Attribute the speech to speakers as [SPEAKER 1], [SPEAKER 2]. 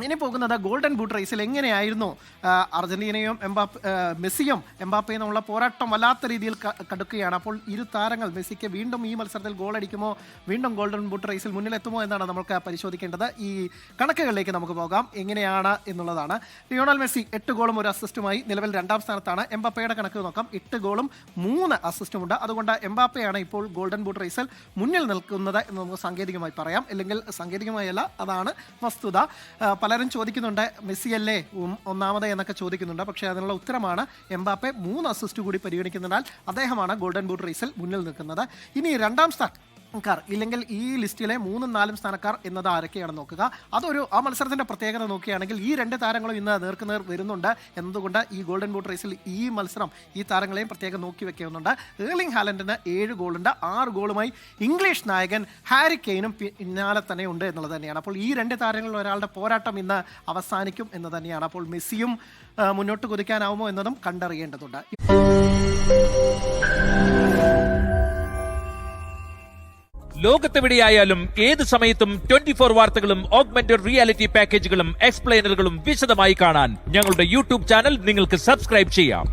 [SPEAKER 1] ഇനി പോകുന്നത് golden boot റേസിൽ എങ്ങനെയായിരുന്നു അർജന്റീനയും മെസ്സിയും എംബാപ്പയും തമ്മിലുള്ള പോരാട്ടം വല്ലാത്ത രീതിയിൽ കടുക്കുകയാണ്. അപ്പോൾ ഇരു താരങ്ങൾ മെസ്സിക്ക് വീണ്ടും ഈ മത്സരത്തിൽ ഗോൾ അടിക്കുമോ, വീണ്ടും ഗോൾഡൻ ബൂട്ട് റേസിൽ മുന്നിലെത്തുമോ എന്നാണ് നമുക്ക് പരിശോധിക്കേണ്ടത്. ഈ കണക്കുകളിലേക്ക് നമുക്ക് പോകാം എങ്ങനെയാണ് എന്നുള്ളതാണ്. ലിയോണൽ മെസ്സി 8 ഗോളും 1 അസിസ്റ്റുമായി നിലവിൽ 2ാം സ്ഥാനത്താണ്. എംബാപ്പയുടെ കണക്ക് നോക്കാം, 8 ഗോളും 3 അസിസ്റ്റുമുണ്ട്. അതുകൊണ്ട് എംബാപ്പയാണ് ഇപ്പോൾ ഗോൾഡൻ ബൂട്ട് റേസിൽ മുന്നിൽ നിൽക്കുന്നത് എന്ന് നമുക്ക് സാങ്കേതികമായി പറയാം. അല്ലെങ്കിൽ സാങ്കേതികമായല്ല, അതാണ് വസ്തുത. പലരും ചോദിക്കുന്നുണ്ട് മെസ്സിയല്ലേ ഒന്നാമത് എന്നൊക്കെ ചോദിക്കുന്നുണ്ട്. പക്ഷേ അതിനുള്ള ഉത്തരമാണ് എംബാപ്പെ 3 അസിസ്റ്റ് കൂടി പരിഗണിക്കുന്നതിനാൽ അദ്ദേഹമാണ് ഗോൾഡൻ ബൂട്ട് റേസിൽ മുന്നിൽ നിൽക്കുന്നത്. ഇനി 2ാം സ്ഥാനക്കാർ ഇല്ലെങ്കിൽ ഈ ലിസ്റ്റിലെ 3ഉം 4ഉം സ്ഥാനക്കാർ എന്നത് ആരൊക്കെയാണെന്ന് നോക്കുക. ആ മത്സരത്തിന്റെ പ്രത്യേകത നോക്കുകയാണെങ്കിൽ ഈ 2 താരങ്ങളും ഇന്ന് നേർക്കുനേർ വരുന്നുണ്ട് എന്നതുകൊണ്ട് ഈ ഗോൾഡൻ ബൂട്ട് റേസിൽ ഈ മത്സരം ഈ താരങ്ങളെയും പ്രത്യേകം നോക്കി വെക്കുന്നുണ്ട്. ഏർലിംഗ് ഹാലൻഡിന് 7 ഗോളുണ്ട്. 6 ഗോളുമായി ഇംഗ്ലീഷ് നായകൻ ഹാരി കെയ്നും പിന്നാലെ തന്നെ ഉണ്ട് എന്നുള്ളത് തന്നെയാണ്. അപ്പോൾ ഈ 2 താരങ്ങളിൽ ഒരാളുടെ പോരാട്ടം ഇന്ന് അവസാനിക്കും എന്ന് തന്നെയാണ്. അപ്പോൾ മെസ്സിയും മുന്നോട്ട് കുതിക്കാനാവുമോ എന്നതും കണ്ടറിയേണ്ടതുണ്ട്.
[SPEAKER 2] ലോകത്തെവിടെയായാലും ഏത് സമയത്തും 24 വാർത്തകളും ഓഗ്മെന്റഡ് റിയാലിറ്റി പാക്കേജുകളും എക്സ്പ്ലെയിനറുകളും വിശദമായി കാണാൻ ഞങ്ങളുടെ യൂട്യൂബ് ചാനൽ നിങ്ങൾക്ക് സബ്സ്ക്രൈബ് ചെയ്യാം.